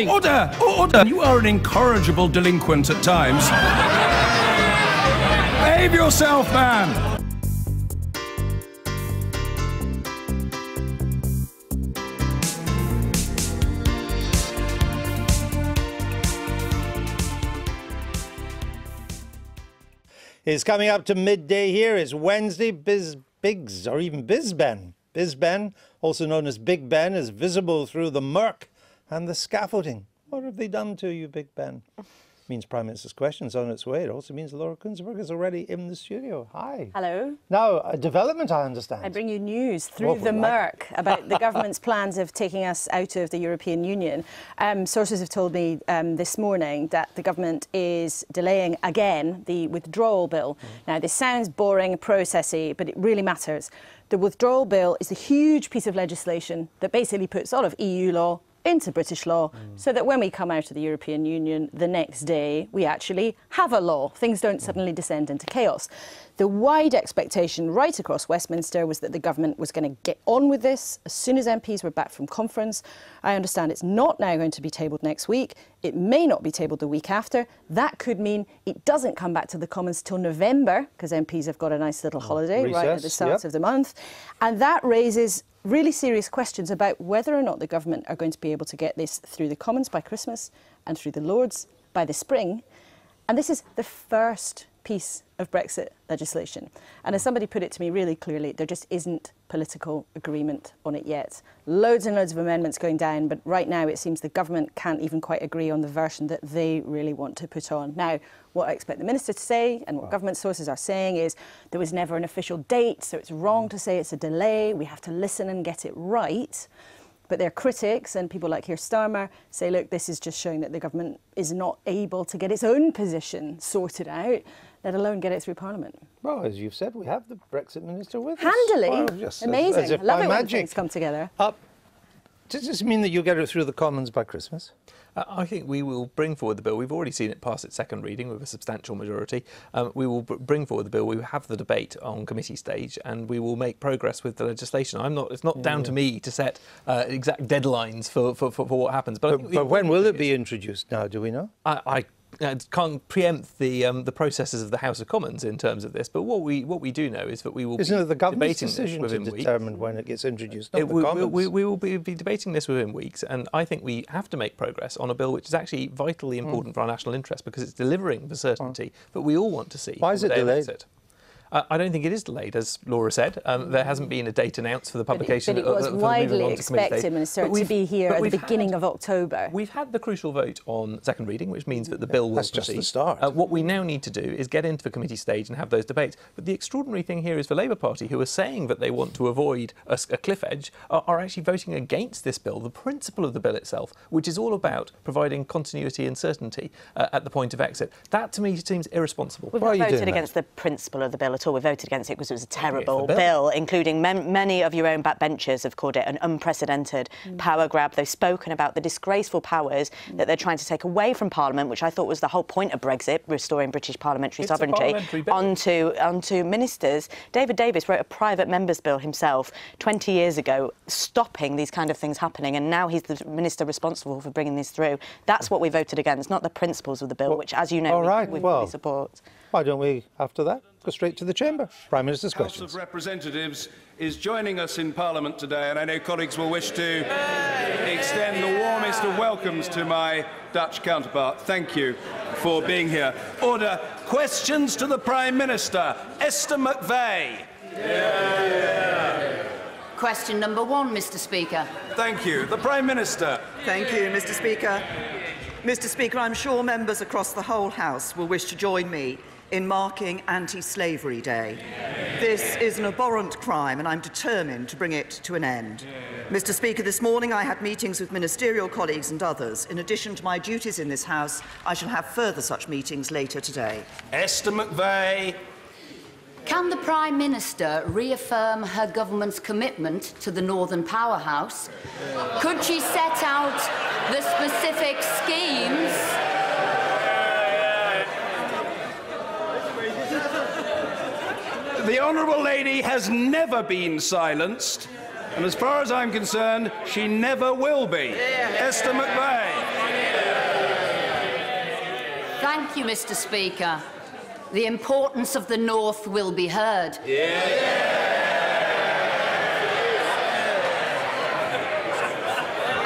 Order! Order! You are an incorrigible delinquent at times. Behave yourself, man! It's coming up to midday here. It's Wednesday. Biggs, or even Bizben. Bizben, also known as Big Ben, is visible through the murk and the scaffolding. What have they done to you, Big Ben? Means Prime Minister's question's on its way. It also means Laura Kunzberg is already in the studio. Hi. Hello. Now, a development, I understand. I bring you news through the murk about the government's plans of taking us out of the European Union. Sources have told me this morning that the government is delaying again the withdrawal bill. Now, this sounds boring, processy, but it really matters. The withdrawal bill is a huge piece of legislation that basically puts all of EU law into British law so that when we come out of the European Union the next day, we actually have a law. Things don't suddenly descend into chaos. The wide expectation right across Westminster was that the government was going to get on with this as soon as MPs were back from conference. I understand it's not now going to be tabled next week. It may not be tabled the week after. That could mean it doesn't come back to the Commons till November, because MPs have got a nice little holiday right at the start of the month. And that raises really serious questions about whether or not the government are going to be able to get this through the Commons by Christmas and through the Lords by the spring. And this is the first piece of Brexit legislation. And as somebody put it to me really clearly, there just isn't political agreement on it yet. Loads and loads of amendments going down, but right now it seems the government can't even quite agree on the version that they really want to put on. Now, what I expect the Minister to say, and what government sources are saying, is there was never an official date, so it's wrong to say it's a delay. We have to listen and get it right. But their critics and people like Keir Starmer say, look, this is just showing that the government is not able to get its own position sorted out, let alone get it through Parliament. Well, as you've said, we have the Brexit Minister with us. Handily. Well, just amazing. as if I love by it when magic. things come together. Does this mean that you'll get it through the Commons by Christmas? I think we will bring forward the bill. We've already seen it pass its second reading with a substantial majority. We will bring forward the bill. We will have the debate on committee stage, and we will make progress with the legislation. It's not down to me to set exact deadlines for what happens. But when will it be introduced now? Do we know? I can't preempt the processes of the House of Commons in terms of this, but what we do know is that we will Isn't be it the government's debating decision this within to determine when it gets introduced, not the Commons? We will be debating this within weeks, and I think we have to make progress on a bill which is actually vitally important for our national interest, because it's delivering the certainty that we all want to see. Why is it delayed? I don't think it is delayed, as Laura said. There hasn't been a date announced for the publication. But it was widely expected, Minister, to be here at the beginning of October. We've had the crucial vote on second reading, which means that the bill will proceed. That's just the start. What we now need to do is get into the committee stage and have those debates. But the extraordinary thing here is the Labour Party, who are saying that they want to avoid a cliff edge, are actually voting against this bill, the principle of the bill itself, which is all about providing continuity and certainty at the point of exit. That, to me, seems irresponsible. We've not voted against the principle of the bill at all. We voted against it because it was a terrible bill, including many of your own backbenchers have called it an unprecedented power grab. They've spoken about the disgraceful powers that they're trying to take away from Parliament, which I thought was the whole point of Brexit, restoring British parliamentary sovereignty, onto ministers. David Davis wrote a private member's bill himself 20 years ago, stopping these kind of things happening, and now he's the minister responsible for bringing this through. That's what we voted against, not the principles of the bill, which, as you know, we fully support. Why don't we, after that, go straight to the Chamber? Prime Minister's questions. The House of Representatives is joining us in Parliament today, and I know colleagues will wish to extend the warmest of welcomes to my Dutch counterpart. Thank you for being here. Order. Questions to the Prime Minister. Esther McVeigh. Question number 1, Mr. Speaker. Thank you. The Prime Minister. Thank you, Mr. Speaker. Mr. Speaker, I'm sure members across the whole House will wish to join me in marking Anti-Slavery Day. This is an abhorrent crime, and I'm determined to bring it to an end. Mr. Speaker, this morning I had meetings with ministerial colleagues and others. In addition to my duties in this House, I shall have further such meetings later today. Esther McVeigh. Can the Prime Minister reaffirm her government's commitment to the Northern Powerhouse? Could she set out the specific schemes? The Honourable Lady has never been silenced, and as far as I'm concerned, she never will be. Esther McVeigh. Thank you, Mr. Speaker. The importance of the North will be heard.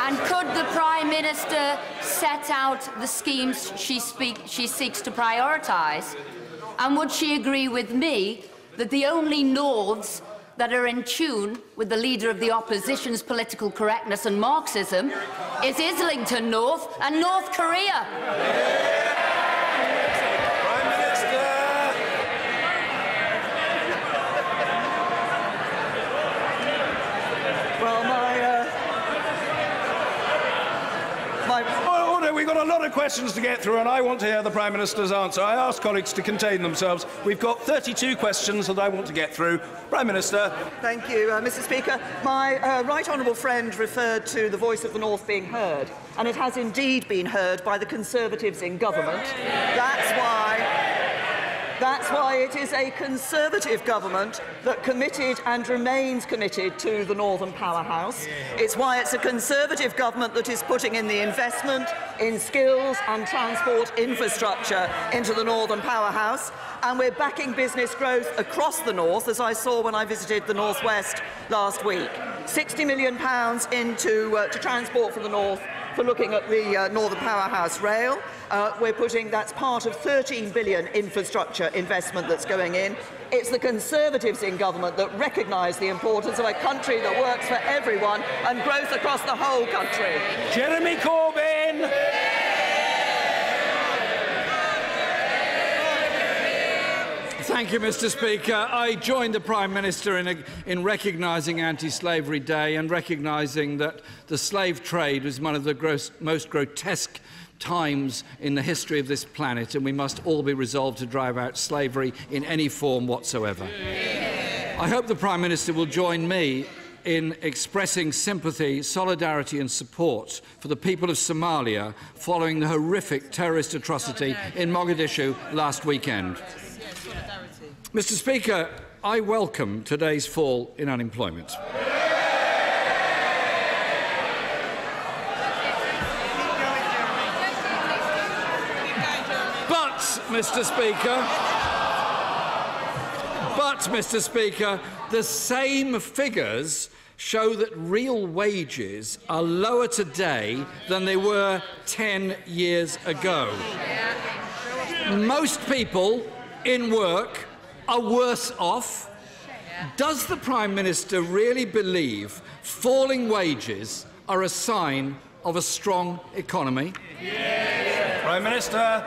And could the Prime Minister set out the schemes she seeks to prioritise? And would she agree with me that the only Norths that are in tune with the Leader of the Opposition's political correctness and Marxism is Islington North and North Korea? Prime Minister! Well, Order, we've got a lot of questions to get through, and I want to hear the Prime Minister's answer. I ask colleagues to contain themselves. We've got 32 questions that I want to get through. Prime Minister. Thank you, Mr. Speaker. My right honourable friend referred to the voice of the North being heard, and it has indeed been heard by the Conservatives in government. That's why it is a Conservative government that committed and remains committed to the Northern Powerhouse. It's why it's a Conservative government that is putting in the investment in skills and transport infrastructure into the Northern Powerhouse. And we're backing business growth across the North, as I saw when I visited the North West last week. £60 million into to transport for the North for looking at the Northern Powerhouse rail. We're putting, that's part of £13 billion infrastructure investment that's going in. It's the Conservatives in government that recognise the importance of a country that works for everyone and growth across the whole country. Jeremy Corbyn! Thank you, Mr. Speaker. I joined the Prime Minister in recognising Anti-Slavery Day and recognising that the slave trade was one of the most grotesque times in the history of this planet, and we must all be resolved to drive out slavery in any form whatsoever. I hope the Prime Minister will join me in expressing sympathy, solidarity and support for the people of Somalia following the horrific terrorist atrocity in Mogadishu last weekend. Mr. Speaker, I welcome today's fall in unemployment. But, Mr. Speaker, the same figures show that real wages are lower today than they were 10 years ago. Most people in work are worse off. Does the Prime Minister really believe falling wages are a sign of a strong economy? Prime Minister.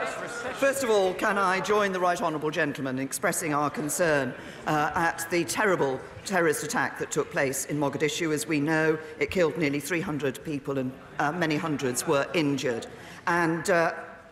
First of all, can I join the right honourable gentleman in expressing our concern at the terrible terrorist attack that took place in Mogadishu. As we know, it killed nearly 300 people and many hundreds were injured. And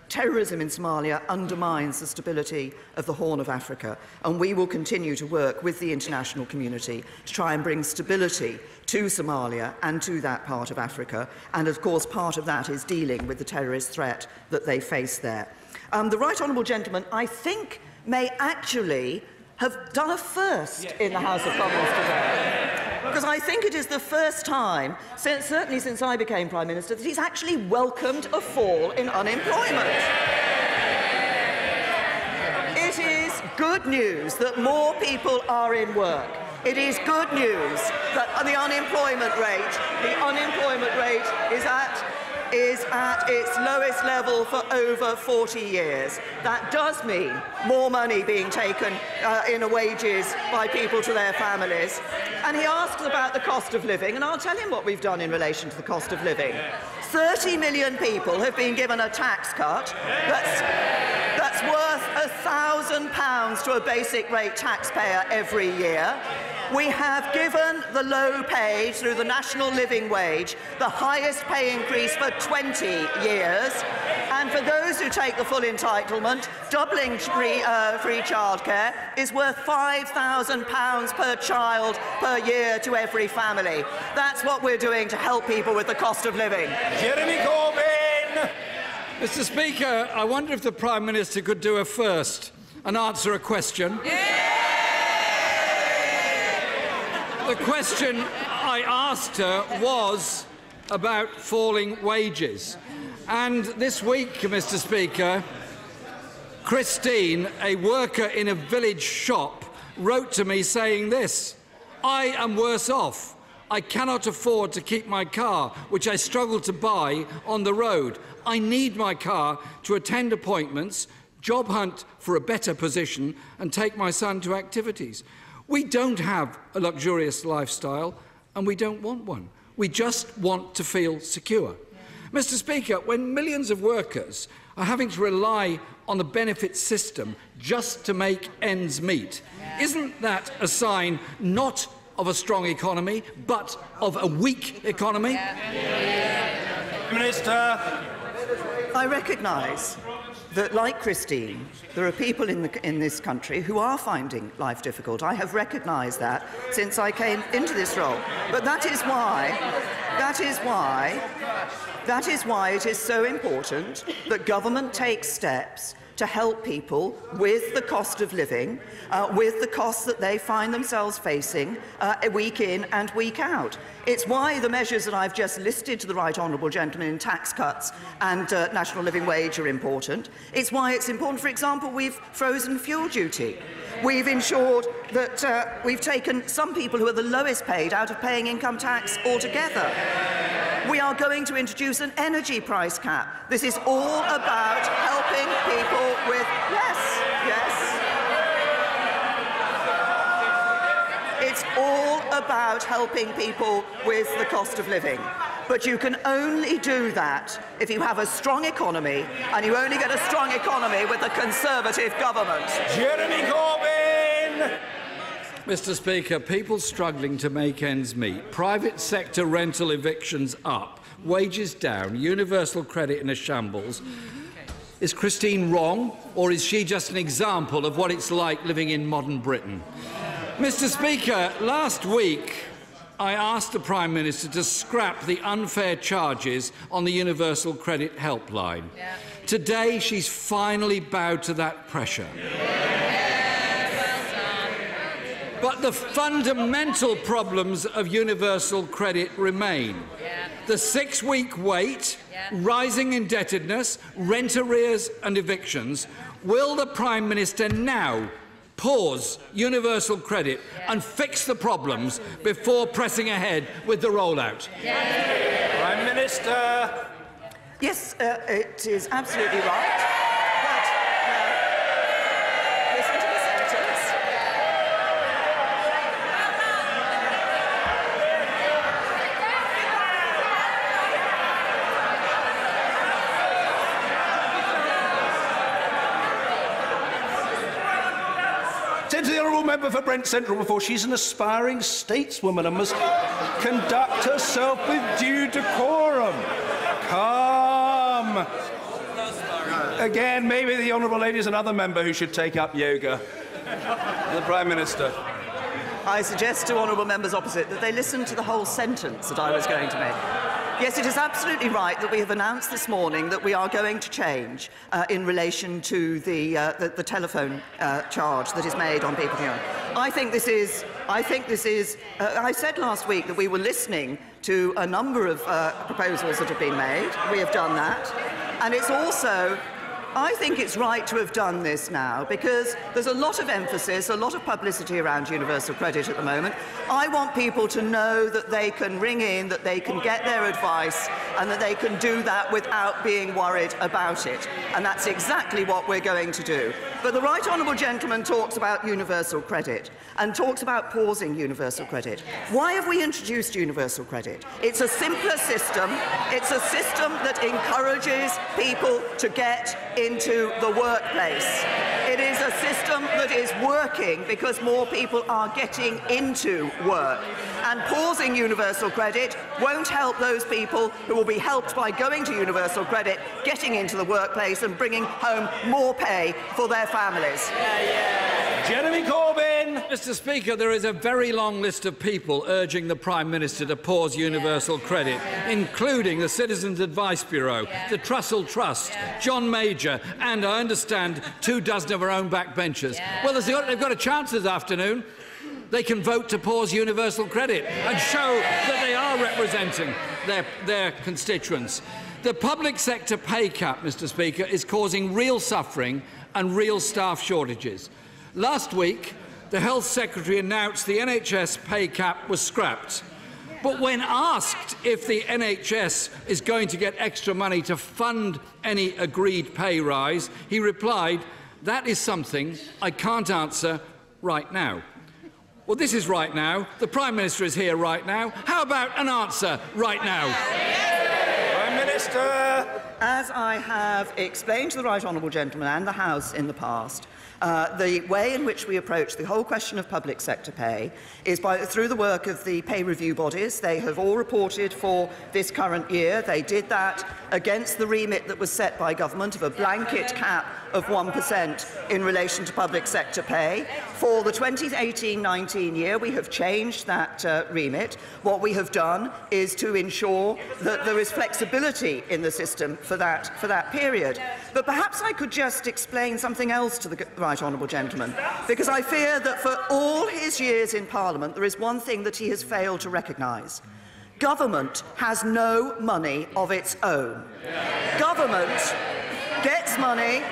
terrorism in Somalia undermines the stability of the Horn of Africa, and we will continue to work with the international community to try and bring stability to Somalia and to that part of Africa. And of course, part of that is dealing with the terrorist threat that they face there. The right honourable gentleman, I think, may actually have done a first in the House of Commons today. Because I think it is the first time, certainly since I became Prime Minister, that he's actually welcomed a fall in unemployment. It is good news that more people are in work. It is good news that the unemployment rate is at its lowest level for over 40 years. That does mean more money being taken in wages by people to their families. And he asks about the cost of living, and I'll tell him what we've done in relation to the cost of living. 30 million people have been given a tax cut that's worth £1,000 to a basic rate taxpayer every year. We have given the low paid, through the national living wage, the highest pay increase for 20 years. And for those who take the full entitlement, doubling free childcare is worth £5,000 per child per year to every family. That's what we're doing to help people with the cost of living. Jeremy Corbyn! Mr. Speaker, I wonder if the Prime Minister could do a first and answer a question. The question I asked her was about falling wages. And this week, Mr. Speaker, Christine, a worker in a village shop, wrote to me saying this: "I am worse off. I cannot afford to keep my car, which I struggle to buy, on the road. I need my car to attend appointments, job hunt for a better position, and take my son to activities. We don't have a luxurious lifestyle, and we don't want one. We just want to feel secure." Mr. Speaker, when millions of workers are having to rely on the benefit system just to make ends meet, isn't that a sign not of a strong economy, but of a weak economy? Minister. I recognise that, like Christine, there are people in this country who are finding life difficult. I have recognised that since I came into this role. But that is why it is so important that government takes steps to help people with the cost of living, with the costs that they find themselves facing week in and week out. It's why the measures that I've just listed to the right honourable gentleman in tax cuts and national living wage are important. It's why it's important, for example, we've frozen fuel duty. We've ensured that we've taken some people who are the lowest paid out of paying income tax altogether. We are going to introduce an energy price cap. This is all about helping people with... Yes. It's all about helping people with the cost of living. But you can only do that if you have a strong economy, and you only get a strong economy with a Conservative government. Jeremy Corbyn! Mr. Speaker, people struggling to make ends meet, private sector rental evictions up, wages down, universal credit in a shambles. Is Christine wrong, or is she just an example of what it's like living in modern Britain? Mr. Speaker, last week I asked the Prime Minister to scrap the unfair charges on the Universal Credit Helpline. Yeah. Today she's finally bowed to that pressure. But the fundamental problems of universal credit remain. The 6-week wait, rising indebtedness, rent arrears and evictions. Will the Prime Minister now pause universal credit and fix the problems before pressing ahead with the rollout? Prime Minister. Yes, it is absolutely right. To the honourable member for Brent Central before. She's an aspiring stateswoman and must conduct herself with due decorum. Calm. Again, maybe the honourable lady is another member who should take up yoga. The Prime Minister. I suggest to honourable members opposite that they listen to the whole sentence that I was going to make. Yes, it is absolutely right that we have announced this morning that we are going to change in relation to the telephone charge that is made on people here. I said last week that we were listening to a number of proposals that have been made. We have done that. And it's also... I think it's right to have done this now because there's a lot of emphasis, a lot of publicity around universal credit at the moment. I want people to know that they can ring in, that they can get their advice and that they can do that without being worried about it. And that's exactly what we're going to do. But the right honourable gentleman talks about universal credit and talks about pausing universal credit. Why have we introduced universal credit? It's a simpler system. It's a system that encourages people to get into the workplace. It is a system that is working because more people are getting into work. And pausing universal credit won't help those people who will be helped by going to universal credit, getting into the workplace and bringing home more pay for their families. Jeremy Corbyn. Mr. Speaker, there is a very long list of people urging the Prime Minister to pause universal credit, including the Citizens Advice Bureau, the Trussell Trust, John Major, and, I understand, 24 of our own backbenchers. Well, they've got a chance this afternoon. They can vote to pause universal credit and show that they are representing their constituents. The public sector pay cap, Mr. Speaker, is causing real suffering and real staff shortages. Last week, the Health Secretary announced the NHS pay cap was scrapped. But when asked if the NHS is going to get extra money to fund any agreed pay rise, he replied, "That is something I can't answer right now." Well, this is right now. The Prime Minister is here right now. How about an answer right now? Prime Minister! As I have explained to the Right Honourable Gentleman and the House in the past, the way in which we approach the whole question of public sector pay is through the work of the pay review bodies. They have all reported for this current year. They did that against the remit that was set by government of a blanket cap of 1% in relation to public sector pay. For the 2018-19 year, we have changed that remit. What we have done is to ensure that there is flexibility in the system for that period. But perhaps I could just explain something else to the Right Honourable Gentleman, because I fear that for all his years in Parliament, there is one thing that he has failed to recognise. Government has no money of its own. Government gets money.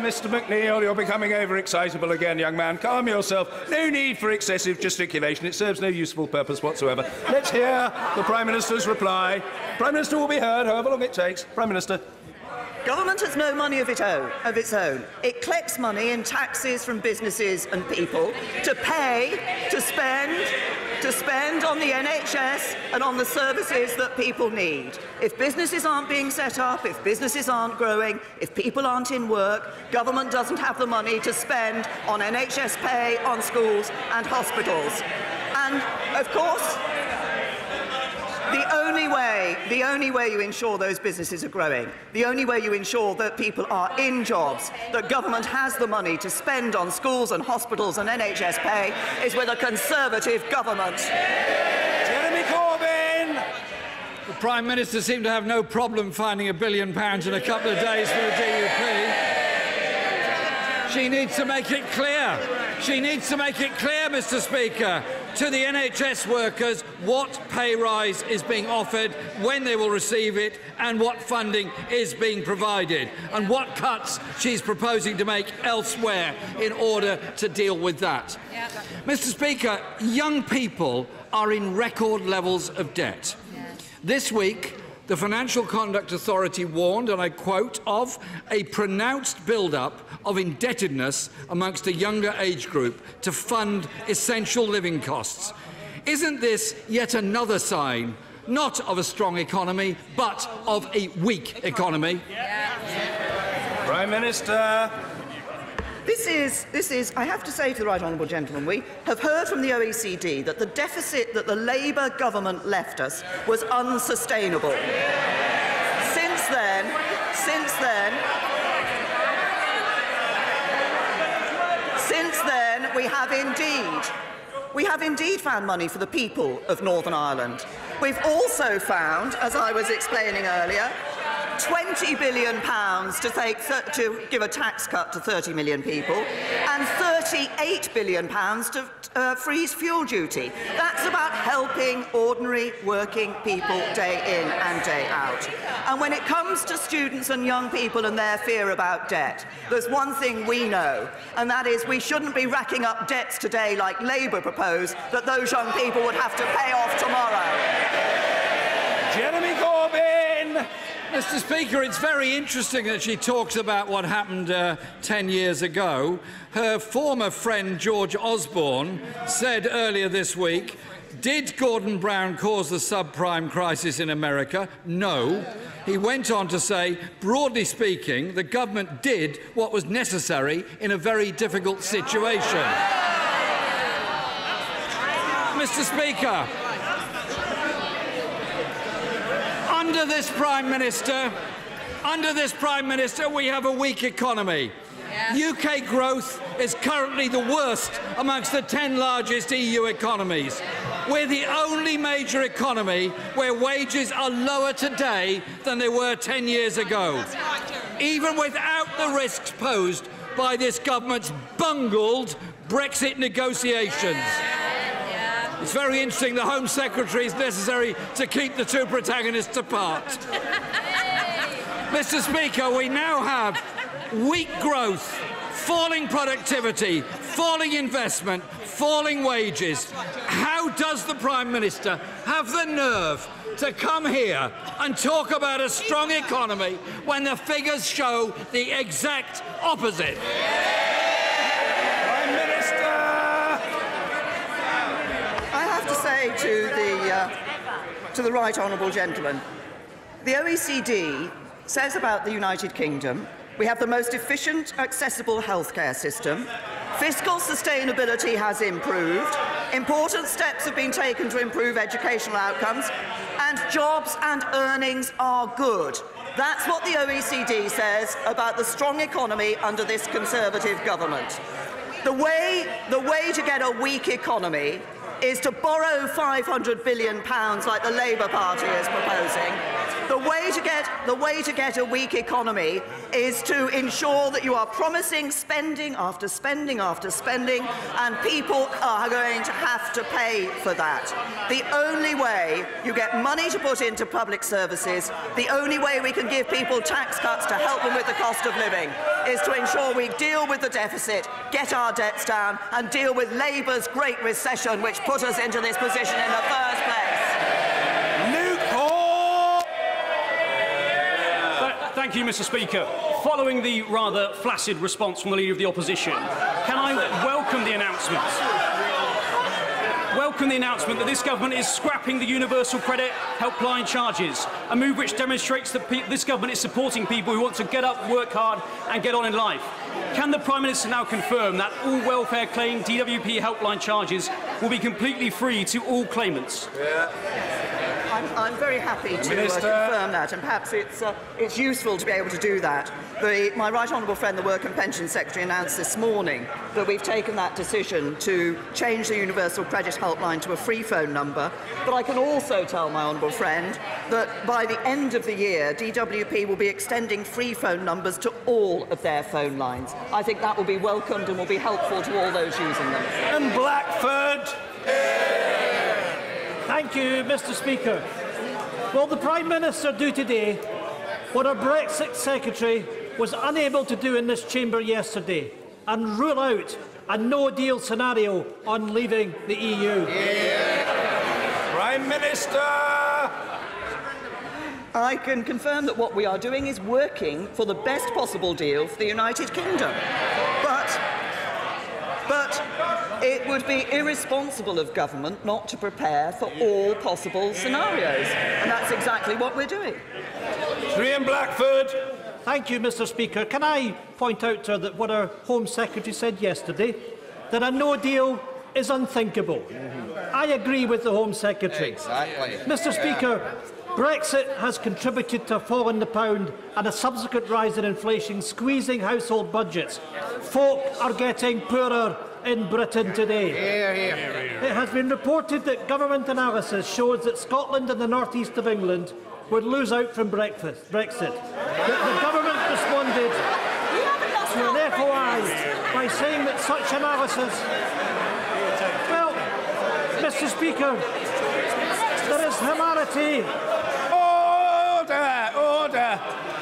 Mr McNeill, you're becoming overexcitable again, young man. Calm yourself. No need for excessive gesticulation. It serves no useful purpose whatsoever. Let's hear the Prime Minister's reply. Prime Minister will be heard, however long it takes. Prime Minister. Government has no money of its own. It collects money in taxes from businesses and people to pay, to spend on the NHS and on the services that people need. If businesses aren't being set up, if businesses aren't growing, if people aren't in work, government doesn't have the money to spend on NHS pay, on schools and hospitals. And, of course, the only way you ensure those businesses are growing, the only way you ensure that people are in jobs, that government has the money to spend on schools and hospitals and NHS pay, is with a Conservative government. Jeremy Corbyn! The Prime Minister seemed to have no problem finding £1 billion in a couple of days for the DUP. She needs to make it clear. She needs to make it clear, Mr. Speaker, to the NHS workers what pay rise is being offered, when they will receive it, and what funding is being provided, and what cuts she's proposing to make elsewhere in order to deal with that. Yeah. Mr. Speaker, young people are in record levels of debt. This week, the Financial Conduct Authority warned, and I quote, of a pronounced build-up of indebtedness amongst a younger age group to fund essential living costs. Isn't this yet another sign, not of a strong economy, but of a weak economy? Prime Minister. This is, I have to say to the Right Honourable Gentleman, we have heard from the OECD that the deficit that the Labour government left us was unsustainable. Since then, we have indeed found money for the people of Northern Ireland. We've also found, as I was explaining earlier, £20 billion to give a tax cut to 30 million people and £38 billion to freeze fuel duty. That's about helping ordinary working people day in and day out. And when it comes to students and young people and their fear about debt, there's one thing we know, and that is we shouldn't be racking up debts today like Labour proposed that those young people would have to pay off tomorrow. Jeremy Corbyn! Mr. Speaker, it's very interesting that she talks about what happened 10 years ago. Her former friend George Osborne said earlier this week, did Gordon Brown cause the subprime crisis in America? No. He went on to say, broadly speaking, the government did what was necessary in a very difficult situation. Mr. Speaker, under this Prime Minister, we have a weak economy. Yeah. UK growth is currently the worst amongst the 10 largest EU economies. We're the only major economy where wages are lower today than they were 10 years ago, even without the risks posed by this government's bungled Brexit negotiations. It's very interesting. The Home Secretary is necessary to keep the two protagonists apart. Mr. Speaker, we now have weak growth, falling productivity, falling investment, falling wages. How does the Prime Minister have the nerve to come here and talk about a strong economy when the figures show the exact opposite? Prime Minister! I have to say to the right honourable gentleman, the OECD says about the United Kingdom, we have the most efficient, accessible healthcare system. Fiscal sustainability has improved. Important steps have been taken to improve educational outcomes. And jobs and earnings are good. That's what the OECD says about the strong economy under this Conservative government. The way to get a weak economy is to borrow £500 billion like the Labour Party is proposing. The way to get a weak economy is to ensure that you are promising spending after spending after spending, and people are going to have to pay for that. The only way you get money to put into public services, the only way we can give people tax cuts to help them with the cost of living, is to ensure we deal with the deficit, get our debts down, and deal with Labour's Great Recession, which put us into this position in the first place. Thank you, Mr. Speaker. Following the rather flaccid response from the Leader of the Opposition, can I welcome the announcement? Welcome the announcement that this government is scrapping the universal credit helpline charges, a move which demonstrates that this government is supporting people who want to get up, work hard and get on in life. Can the Prime Minister now confirm that all welfare claim DWP helpline charges will be completely free to all claimants? Yeah. I'm very happy to confirm that, and perhaps it's useful to be able to do that. My right honourable friend, the Work and Pension Secretary, announced this morning that we've taken that decision to change the universal credit helpline to a free phone number. But I can also tell my honourable friend that by the end of the year, DWP will be extending free phone numbers to all of their phone lines. I think that will be welcomed and will be helpful to all those using them. And Blackford. Thank you, Mr. Speaker. Will the Prime Minister do today what our Brexit Secretary was unable to do in this chamber yesterday and rule out a no-deal scenario on leaving the EU? Yeah. Prime Minister! I can confirm that what we are doing is working for the best possible deal for the United Kingdom. But it would be irresponsible of government not to prepare for all possible scenarios. And that's exactly what we're doing. Graham Blackford. Thank you, Mr. Speaker. Can I point out that what our Home Secretary said yesterday, that a no deal is unthinkable? I agree with the Home Secretary. Exactly. Mr. Speaker, Brexit has contributed to a fall in the pound and a subsequent rise in inflation, squeezing household budgets. Folk are getting poorer in Britain today. It has been reported that government analysis shows that Scotland and the north-east of England would lose out from Brexit. The government responded to an FOI by saying that such analysis... Well, Mr. Speaker, there is hilarity.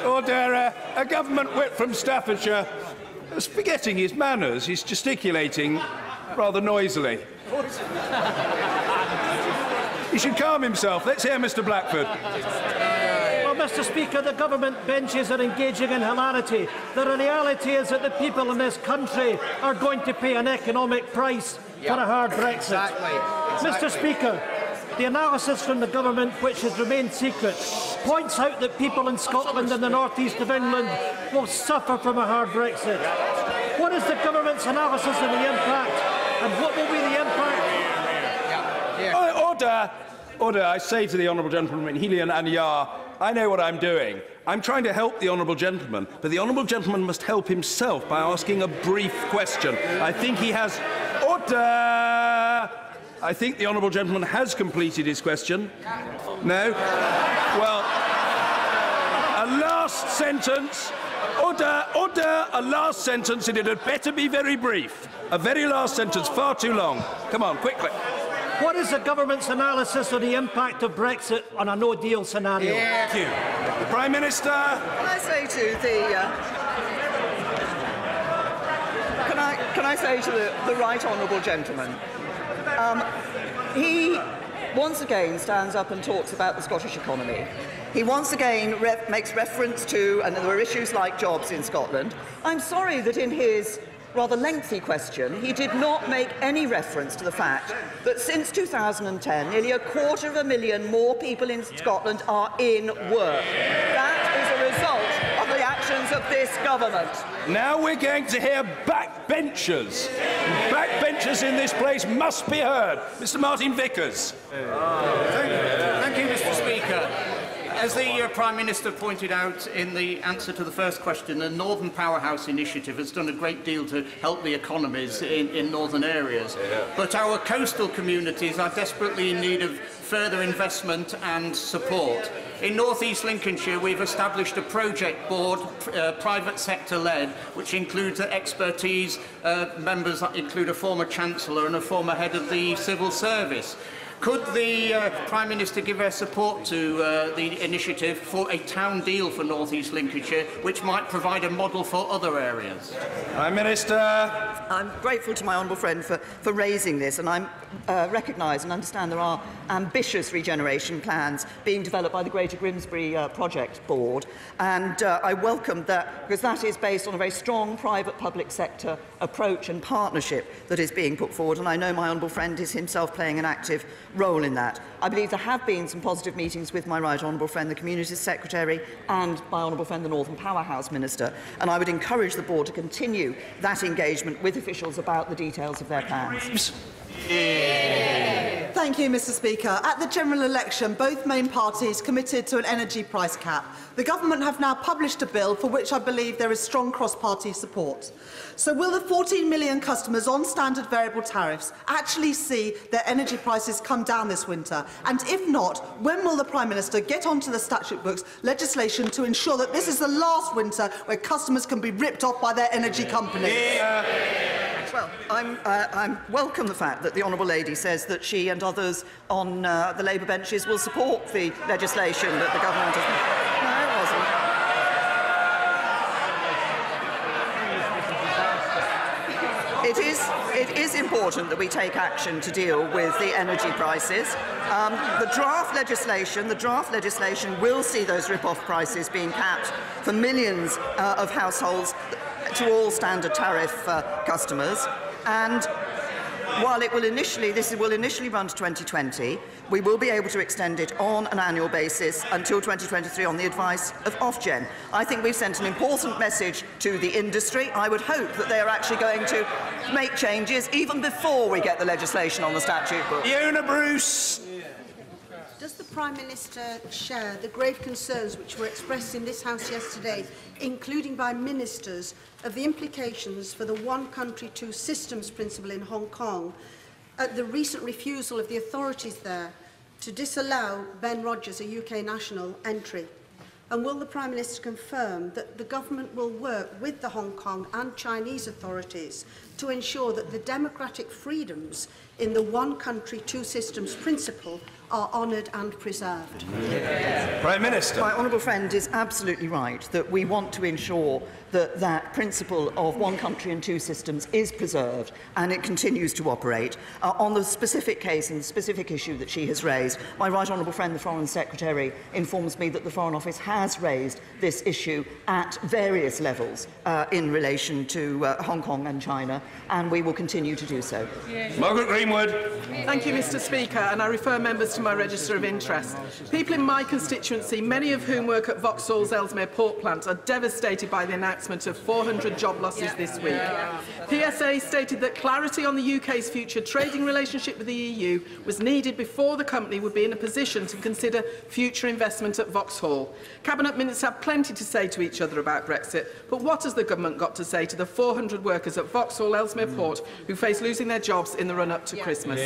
Order! A government whip from Staffordshire is forgetting his manners. He's gesticulating rather noisily. He should calm himself. Let's hear Mr. Blackford. Well, Mr. Speaker, the government benches are engaging in hilarity. The reality is that the people in this country are going to pay an economic price for a hard Brexit. Mr. Speaker, the analysis from the government, which has remained secret, points out that people in Scotland and the north-east of England will suffer from a hard Brexit. What is the government's analysis of the impact, and what will be the impact? Order! I say to the honourable gentleman, Helian and Yar, I know what I'm doing. I'm trying to help the honourable gentleman, but the honourable gentleman must help himself by asking a brief question. I think he has... Order! I think the honourable gentleman has completed his question. No? Well, a last sentence. Order! A last sentence, and it had better be very brief. A very last sentence, far too long. Come on, quickly. What is the government's analysis of the impact of Brexit on a no-deal scenario? Thank you. The Prime Minister. Can I say to the can I say to the right honourable gentleman, he once again stands up and talks about the Scottish economy. He once again makes reference to, and there are issues like jobs in Scotland. I'm sorry that in his rather lengthy question, he did not make any reference to the fact that since 2010, nearly 250,000 more people in Scotland are in work. That is a result of the actions of this government. Now we're going to hear backbenchers. Backbenchers in this place must be heard. Mr. Martin Vickers. Thank you, Mr. Speaker. As the Prime Minister pointed out in the answer to the first question, the Northern Powerhouse Initiative has done a great deal to help the economies in northern areas. But our coastal communities are desperately in need of further investment and support. In North East Lincolnshire, we've established a project board, private sector-led, which includes expertise. Members that include a former Chancellor and a former head of the Civil Service. Could the Prime Minister give her support to the initiative for a town deal for North East Lincolnshire, which might provide a model for other areas? Prime Minister. I'm grateful to my honourable friend for raising this, and I recognise and understand there are ambitious regeneration plans being developed by the Greater Grimsby Project Board, and I welcome that because that is based on a very strong private-public sector approach and partnership that is being put forward, and I know my honourable friend is himself playing an active role in that. I believe there have been some positive meetings with my right honourable friend, the Communities Secretary, and my honourable friend, the Northern Powerhouse Minister, and I would encourage the board to continue that engagement with officials about the details of their plans. Thank you, Mr. Speaker. At the general election, both main parties committed to an energy price cap. The government have now published a bill for which I believe there is strong cross-party support. So will the 14 million customers on standard variable tariffs actually see their energy prices come down this winter? And if not, when will the Prime Minister get onto the statute books legislation to ensure that this is the last winter where customers can be ripped off by their energy companies? Well, I welcome the fact that the Honourable Lady says that she and others on the Labour benches will support the legislation that the government has... No, it wasn't. It is important that we take action to deal with the energy prices. The draft legislation will see those rip-off prices being capped for millions of households to all standard tariff customers, and while this will initially run to 2020, we will be able to extend it on an annual basis until 2023 on the advice of Ofgem. I think we've sent an important message to the industry. I would hope that they are actually going to make changes even before we get the legislation on the statute book. Fiona Bruce. Does the Prime Minister share the grave concerns which were expressed in this House yesterday, including by ministers, of the implications for the one country, two systems principle in Hong Kong at the recent refusal of the authorities there to disallow Ben Rogers, a UK national, entry? And will the Prime Minister confirm that the government will work with the Hong Kong and Chinese authorities to ensure that the democratic freedoms in the one country, two systems principle are honoured and preserved? Prime Minister. My honourable friend is absolutely right that we want to ensure that that principle of one country and two systems is preserved and it continues to operate. On the specific case and the specific issue that she has raised, my right honourable friend, the Foreign Secretary, informs me that the Foreign Office has raised this issue at various levels in relation to Hong Kong and China, and we will continue to do so. Margaret Greenwood. Thank you, Mr. Speaker, and I refer members to my register of interest. People in my constituency, many of whom work at Vauxhall's Ellesmere port plant, are devastated by the announcement of 400 job losses this week. PSA stated that clarity on the UK's future trading relationship with the EU was needed before the company would be in a position to consider future investment at Vauxhall. Cabinet ministers have plenty to say to each other about Brexit, but what has the government got to say to the 400 workers at Vauxhall Ellesmere Port who face losing their jobs in the run-up to Christmas?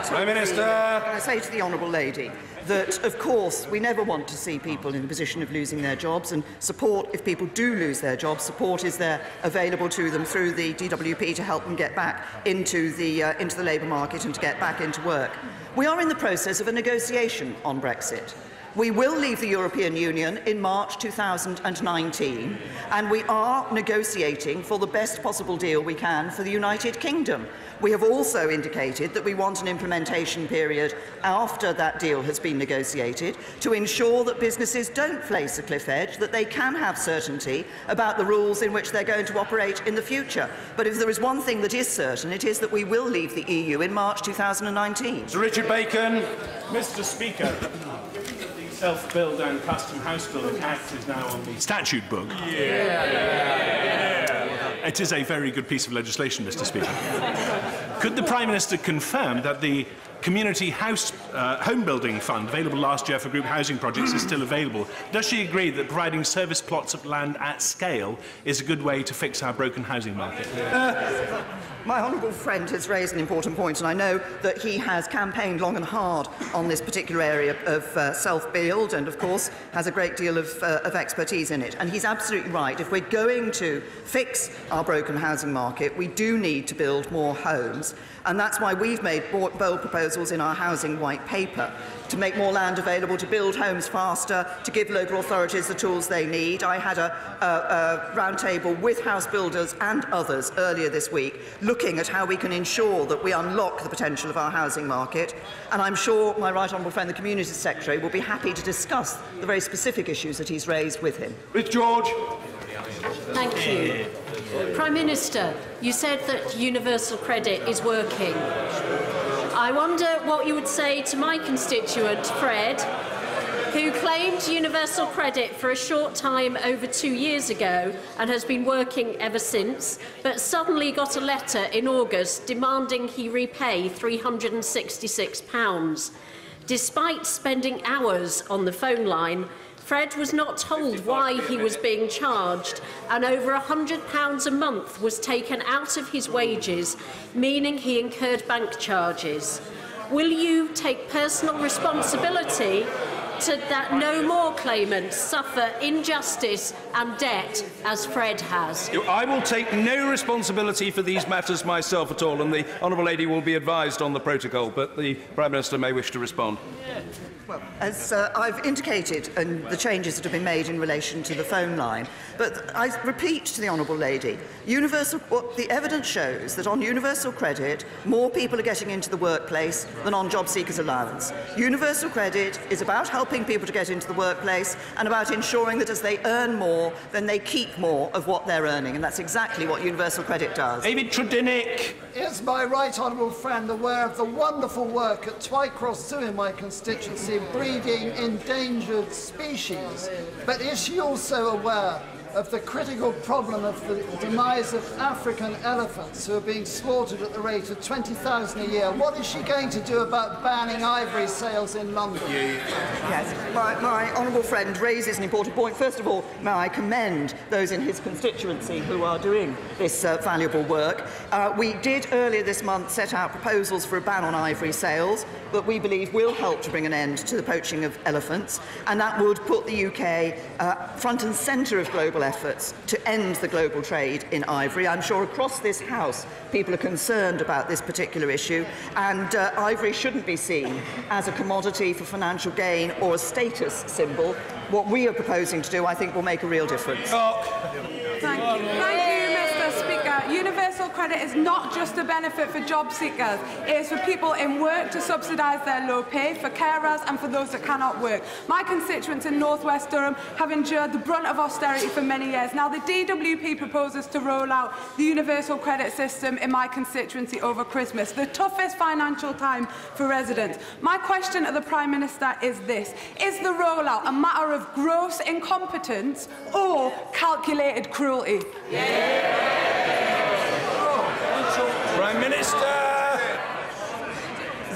Prime Minister. Can I say to the honourable lady that, of course, we never want to see people in a position of losing their jobs, and support, if people do lose their jobs, support is there available to them through the DWP to help them get back into the labour market and to get back into work. We are in the process of a negotiation on Brexit. We will leave the European Union in March 2019, and we are negotiating for the best possible deal we can for the United Kingdom. We have also indicated that we want an implementation period after that deal has been negotiated to ensure that businesses don't face a cliff edge, that they can have certainty about the rules in which they're going to operate in the future. But if there is one thing that is certain, it is that we will leave the EU in March 2019. Sir Richard Bacon. Mr. Speaker, self-build and custom house building act is now on the statute book. It is a very good piece of legislation, Mr. Speaker. Could the Prime Minister confirm that the Community House Home Building Fund available last year for group housing projects is still available? Does she agree that providing service plots of land at scale is a good way to fix our broken housing market? My honourable friend has raised an important point, and I know that he has campaigned long and hard on this particular area of self-build, and of course has a great deal of expertise in it. And he's absolutely right. If we're going to fix our broken housing market, we do need to build more homes. And that's why we've made bold proposals in our housing white paper to make more land available, to build homes faster, to give local authorities the tools they need. I had a roundtable with house builders and others earlier this week looking at how we can ensure that we unlock the potential of our housing market. And I'm sure my right honourable friend, the Community Secretary, will be happy to discuss the very specific issues that he's raised with him. With George. Thank you. Prime Minister, you said that universal credit is working. I wonder what you would say to my constituent, Fred, who claimed universal credit for a short time over 2 years ago and has been working ever since, but suddenly got a letter in August demanding he repay £366. Despite spending hours on the phone line, Fred was not told why he was being charged, and over £100 a month was taken out of his wages, meaning he incurred bank charges. Will you take personal responsibility to that no more claimants suffer injustice and debt as Fred has? I will take no responsibility for these matters myself at all, and the honourable lady will be advised on the protocol, but the Prime Minister may wish to respond. Well, as I've indicated, and the changes that have been made in relation to the phone line, but I repeat to the honourable lady, the evidence shows that on universal credit, more people are getting into the workplace than on job seekers' allowance. Universal credit is about helping people to get into the workplace and about ensuring that as they earn more, then they keep more of what they're earning, and that's exactly what universal credit does. David Tredinnick. Is my right honourable friend aware of the wonderful work at Twycross Zoo in my constituency breeding endangered species? But is she also aware of the critical problem of the demise of African elephants who are being slaughtered at the rate of 20,000 a year? What is she going to do about banning ivory sales in London? Yes, my honourable friend raises an important point. First of all, may I commend those in his constituency who are doing this valuable work. We did earlier this month set out proposals for a ban on ivory sales that we believe will help to bring an end to the poaching of elephants, and that would put the UK front and centre of global efforts to end the global trade in ivory. I'm sure across this House people are concerned about this particular issue, and ivory shouldn't be seen as a commodity for financial gain or a status symbol. What we are proposing to do, I think, will make a real difference. Thank you, Mr. Speaker. Universal credit is not just a benefit for job seekers. It is for people in work to subsidise their low pay, for carers and for those that cannot work. My constituents in North West Durham have endured the brunt of austerity for many years. Now, the DWP proposes to roll out the universal credit system in my constituency over Christmas, the toughest financial time for residents. My question to the Prime Minister is this: is the rollout a matter of gross incompetence or calculated cruelty? Prime Minister.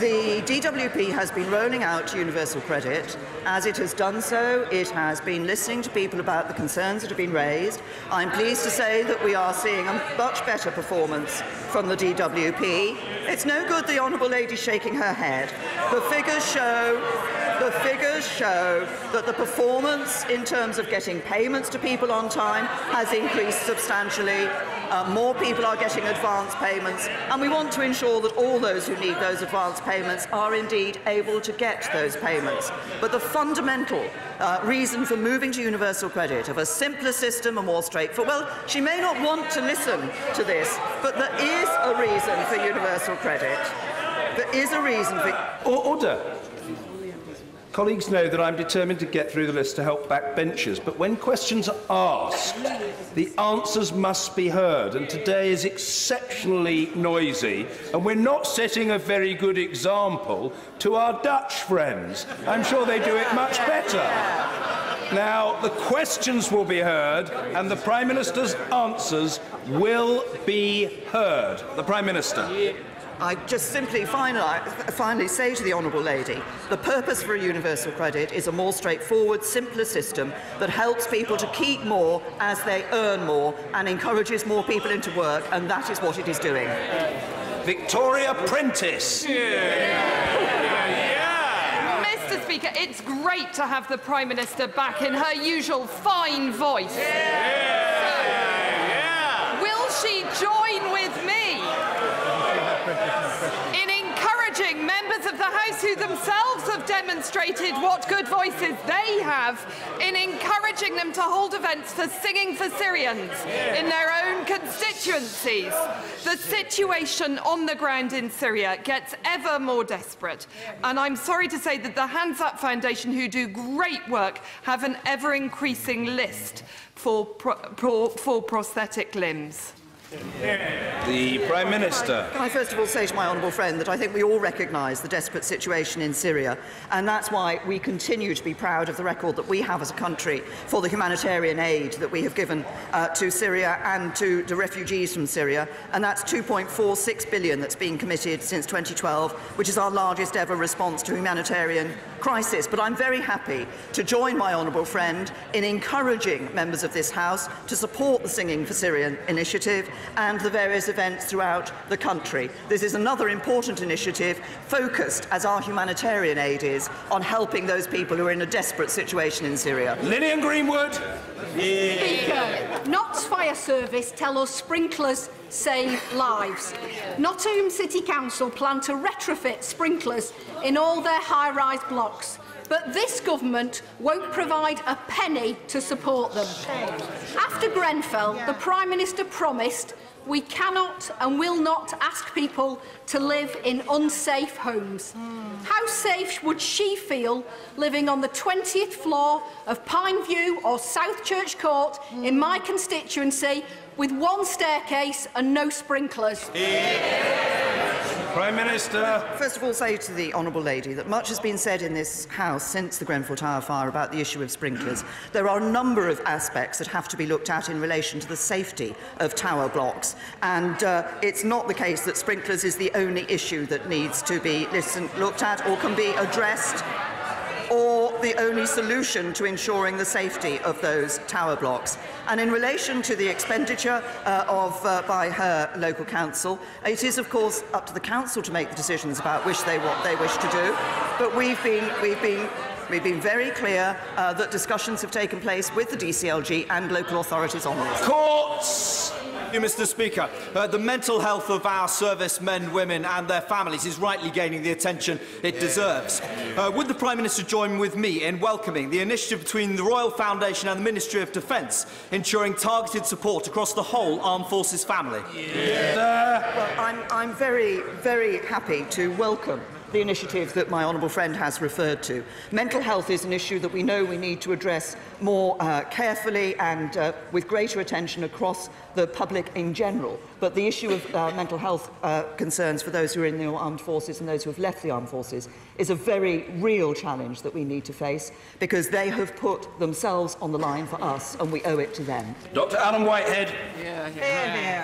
The DWP has been rolling out universal credit. As it has done so, it has been listening to people about the concerns that have been raised. I'm pleased to say that we are seeing a much better performance from the DWP. It's no good the Honourable Lady shaking her head. The figures show that the performance in terms of getting payments to people on time has increased substantially. More people are getting advance payments, and we want to ensure that all those who need those advance payments are indeed able to get those payments. But the fundamental reason for moving to universal credit, of a simpler system, a more straightforward... Well, she may not want to listen to this, but there is a reason for universal credit. There is a reason for... Order. Colleagues know that I'm determined to get through the list to help backbenchers, but when questions are asked, the answers must be heard, and today is exceptionally noisy, and we're not setting a very good example to our Dutch friends. I'm sure they do it much better. Now, the questions will be heard, and the Prime Minister's answers will be heard. The Prime Minister. I just simply finally say to the Honourable Lady, the purpose for a universal credit is a more straightforward, simpler system that helps people to keep more as they earn more and encourages more people into work, and that is what it is doing. Victoria Prentice. Mr. Speaker, it's great to have the Prime Minister back in her usual fine voice. Will she join with me in encouraging members of the House who themselves have demonstrated what good voices they have, in encouraging them to hold events for Singing for Syrians in their own constituencies? The situation on the ground in Syria gets ever more desperate, and I'm sorry to say that the Hands Up Foundation, who do great work, have an ever-increasing list for prosthetic limbs. The Prime Minister. Can I first of all say to my honourable friend that I think we all recognise the desperate situation in Syria, and that's why we continue to be proud of the record that we have as a country for the humanitarian aid that we have given to Syria and to the refugees from Syria, and that's £2.46 billion that's been committed since 2012, which is our largest ever response to humanitarian crisis. But I'm very happy to join my honourable friend in encouraging members of this House to support the Singing for Syrian initiative and the various events throughout the country. This is another important initiative focused, as our humanitarian aid is, on helping those people who are in a desperate situation in Syria. Lillian Greenwood. Speaker, Notts Fire Service tell us sprinklers save lives. Nottingham City Council plan to retrofit sprinklers in all their high-rise blocks, but this government won't provide a penny to support them. After Grenfell, the Prime Minister promised we cannot and will not ask people to live in unsafe homes. How safe would she feel living on the 20th floor of Pineview or South Church Court in my constituency with one staircase and no sprinklers? Prime Minister. First of all, say to the Honourable Lady that much has been said in this House since the Grenfell Tower fire about the issue of sprinklers. There are a number of aspects that have to be looked at in relation to the safety of tower blocks, and it's not the case that sprinklers is the only issue that needs to be looked at or can be addressed, or the only solution to ensuring the safety of those tower blocks. And in relation to the expenditure by her local council, it is of course up to the council to make the decisions about what they wish to do. But we've been very clear that discussions have taken place with the DCLG and local authorities on this. Courts. Thank you, Mr. Speaker. The mental health of our servicemen, women and their families is rightly gaining the attention it deserves. Would the Prime Minister join with me in welcoming the initiative between the Royal Foundation and the Ministry of Defence, ensuring targeted support across the whole Armed Forces family? Well, I'm very, very happy to welcome the initiative that my honourable friend has referred to. Mental health is an issue that we know we need to address more carefully and with greater attention across the public in general. But the issue of mental health concerns for those who are in the armed forces and those who have left the armed forces is a very real challenge that we need to face, because they have put themselves on the line for us and we owe it to them. Dr. Alan Whitehead.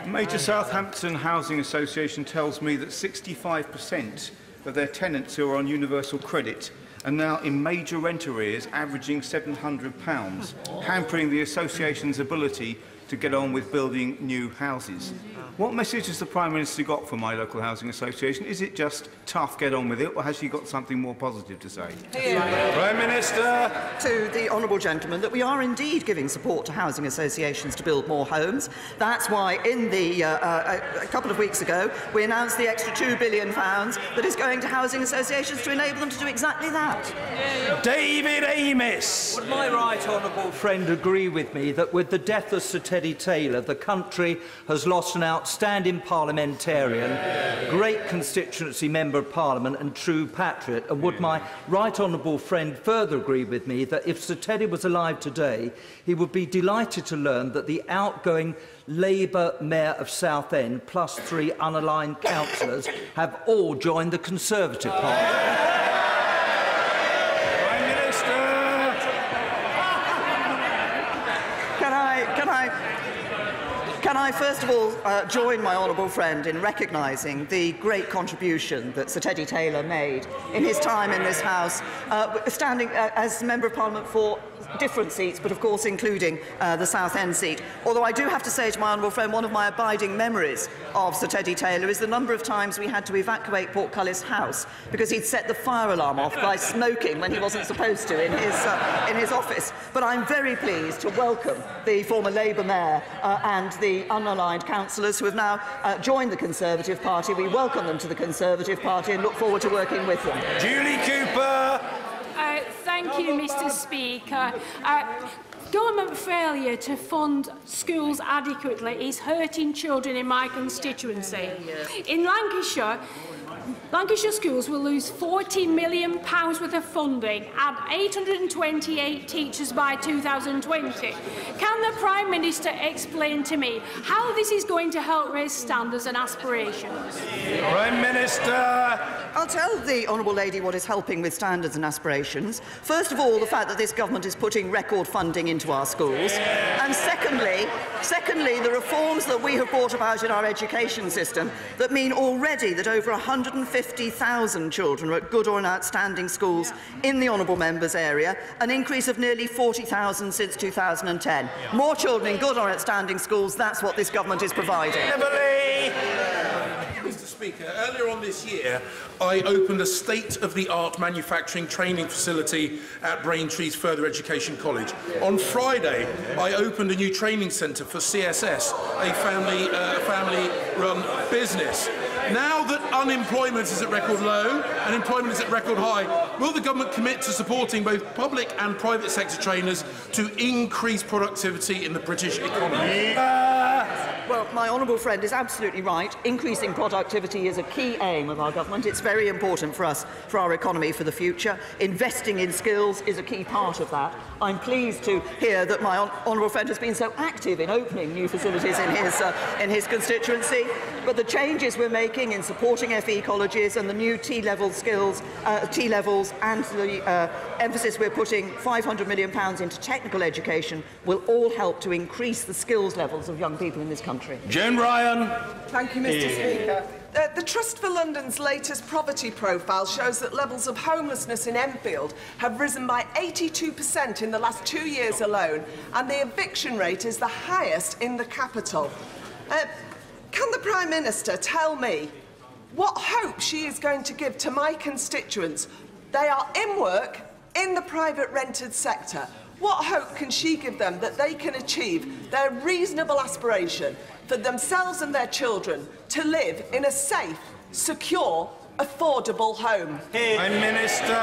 Major Southampton Housing Association tells me that 65% of their tenants who are on universal credit are now in major rent arrears averaging £700, hampering the association's ability to get on with building new houses. What message has the Prime Minister got for my local housing association? Is it just tough, get on with it, or has she got something more positive to say? Prime Minister! To the honourable gentleman that we are indeed giving support to housing associations to build more homes. That's why in the a couple of weeks ago we announced the extra £2 billion that is going to housing associations to enable them to do exactly that. David Amis! Would my right honourable friend agree with me that with the death of Sir Teddy Taylor, the country has lost an outstanding parliamentarian, great constituency member of Parliament and true patriot? And would my right honourable friend further agree with me that if Sir Teddy was alive today, he would be delighted to learn that the outgoing Labour Mayor of Southend, plus 3 unaligned councillors, have all joined the Conservative Party? Can I first of all join my honourable friend in recognising the great contribution that Sir Teddy Taylor made in his time in this House, standing as Member of Parliament for different seats, but of course including the Southend seat. Although I do have to say to my honourable friend, one of my abiding memories of Sir Teddy Taylor is the number of times we had to evacuate Portcullis House because he'd set the fire alarm off by smoking when he wasn't supposed to in his office. But I'm very pleased to welcome the former Labour Mayor and the unaligned councillors who have now joined the Conservative Party. We welcome them to the Conservative Party and look forward to working with them. Julie Cooper! Thank you, Mr. Speaker. Government failure to fund schools adequately is hurting children in my constituency. In Lancashire schools will lose £40 million worth of funding and 828 teachers by 2020. Can the Prime Minister explain to me how this is going to help raise standards and aspirations? Prime Minister! I'll tell the honourable lady what is helping with standards and aspirations. First of all, the fact that this government is putting record funding into our schools. And secondly, the reforms that we have brought about in our education system that mean already that over 150,000 children are at good or outstanding schools in the honourable member's area, an increase of nearly 40,000 since 2010. More children in good or outstanding schools, that's what this government is providing. Mr. Speaker, earlier on this year, I opened a state-of-the-art manufacturing training facility at Braintree's Further Education College. On Friday, I opened a new training centre for CSS, a family-run business. Now that unemployment is at record low and employment is at record high, will the government commit to supporting both public and private sector trainers to increase productivity in the British economy? Well, my honourable friend is absolutely right. Increasing productivity is a key aim of our government. It's very important for us, for our economy, for the future. Investing in skills is a key part of that. I'm pleased to hear that my honourable friend has been so active in opening new facilities in his constituency. But the changes we're making in supporting FE colleges and the new T-level skills, T-levels, and the emphasis we're putting £500 million into technical education will all help to increase the skills levels of young people in this country. Jen Ryan. Thank you, Mr. Speaker. The Trust for London's latest poverty profile shows that levels of homelessness in Enfield have risen by 82% in the last 2 years alone, and the eviction rate is the highest in the capital. Can the Prime Minister tell me what hope she is going to give to my constituents? They are in work in the private rented sector. What hope can she give them that they can achieve their reasonable aspiration for themselves and their children to live in a safe, secure, affordable home? Prime Minister!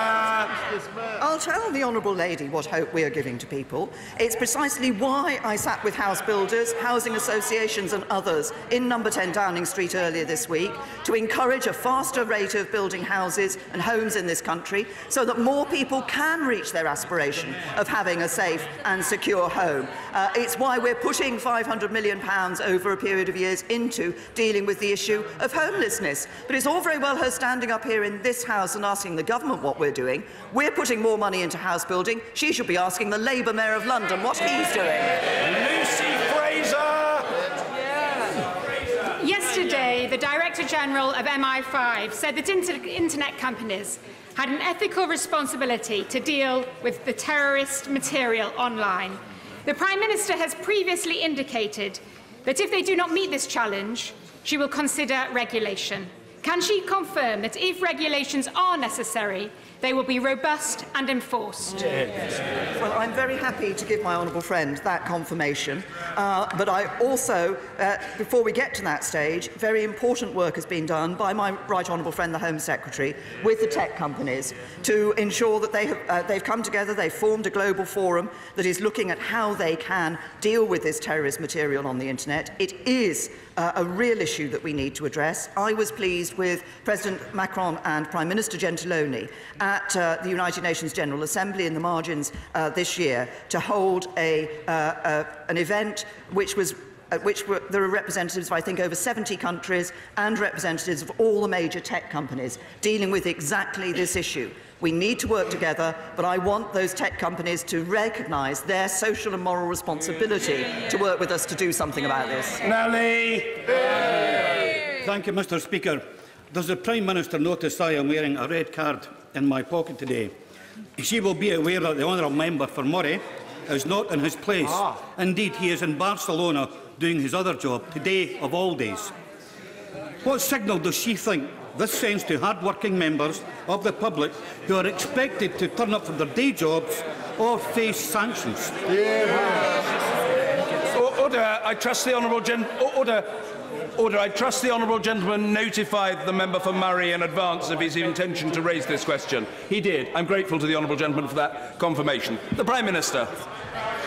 I'll tell the honourable lady what hope we are giving to people. It's precisely why I sat with house builders, housing associations and others in number 10 Downing Street earlier this week to encourage a faster rate of building houses and homes in this country so that more people can reach their aspiration of having a safe and secure home. It's why we're putting £500 million over a period of years into dealing with the issue of homelessness. But it's all very well her standing up here in this House and asking the government what we're doing. We're putting more money into house building. She should be asking the Labour Mayor of London what he's doing. Lucy Fraser! Yesterday, the Director Director-General of MI5 said that internet companies had an ethical responsibility to deal with the terrorist material online. The Prime Minister has previously indicated that if they do not meet this challenge, she will consider regulation. Can she confirm that if regulations are necessary, they will be robust and enforced? Well, I'm very happy to give my honourable friend that confirmation. But I also, before we get to that stage, very important work has been done by my right honourable friend, the Home Secretary, with the tech companies to ensure that they've come together, they've formed a global forum that is looking at how they can deal with this terrorist material on the internet. It is a real issue that we need to address. I was pleased with President Macron and Prime Minister Gentiloni at the United Nations General Assembly in the margins this year to hold an event there are representatives of, I think, over 70 countries and representatives of all the major tech companies dealing with exactly this issue. We need to work together, but I want those tech companies to recognise their social and moral responsibility to work with us to do something about this. Thank you, Mr. Speaker. Does the Prime Minister notice I am wearing a red card in my pocket today? She will be aware that the honourable member for Moray is not in his place. Indeed, he is in Barcelona doing his other job, today of all days. What signal does she think this sends to hard-working members of the public who are expected to turn up for their day jobs or face sanctions? Order. I trust the honourable Order. I trust the honourable gentleman notified the member for Murray in advance of his intention to raise this question. He did. I'm grateful to the honourable gentleman for that confirmation. The Prime Minister.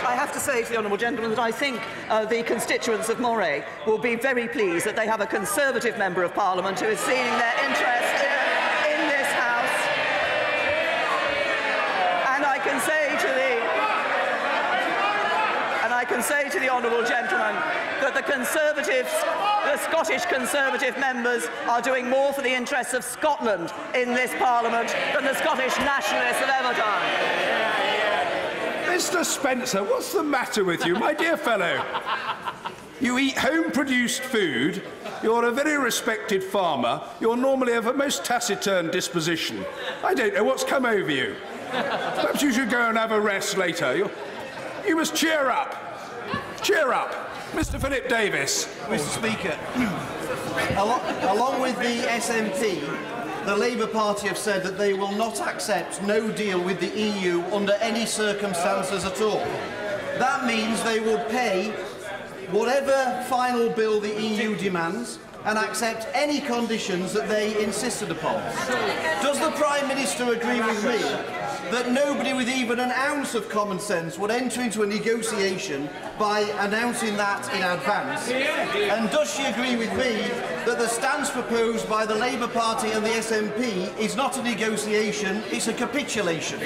I have to say to the honourable gentleman that I think the constituents of Moray will be very pleased that they have a Conservative Member of Parliament who is seeing their interest in this House. And I can say to the honourable gentleman that the Scottish Conservative members are doing more for the interests of Scotland in this Parliament than the Scottish Nationalists have ever done. Mr. Spencer, what's the matter with you, my dear fellow? You eat home-produced food, you're a very respected farmer, you're normally of a most taciturn disposition. I don't know what's come over you. Perhaps you should go and have a rest later. You must cheer up. Cheer up. Mr. Philip Davis. Mr. Speaker, along with the SNP, the Labour Party have said that they will not accept no deal with the EU under any circumstances at all. That means they will pay whatever final bill the EU demands and accept any conditions that they insisted upon. Does the Prime Minister agree with me that nobody with even an ounce of common sense would enter into a negotiation by announcing that in advance? And does she agree with me that the stance proposed by the Labour Party and the SNP is not a negotiation, it's a capitulation?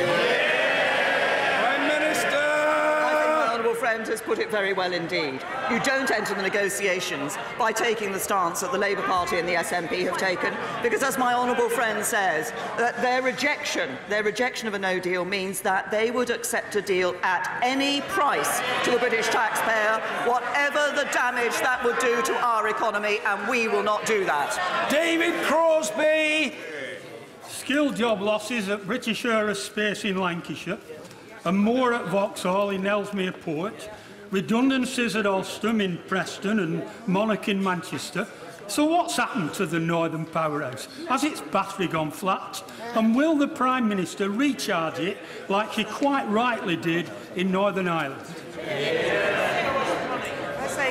Friend has put it very well indeed. You don't enter the negotiations by taking the stance that the Labour Party and the SNP have taken, because, as my honourable friend says, that their rejection of a no deal means that they would accept a deal at any price to the British taxpayer, whatever the damage that would do to our economy, and we will not do that. David Crosby. Skilled job losses at British Aerospace in Lancashire, and more at Vauxhall in Ellesmere Port, redundancies at Alstom in Preston and Monarch in Manchester. So what's happened to the Northern Powerhouse? Has its battery gone flat? And will the Prime Minister recharge it like she quite rightly did in Northern Ireland?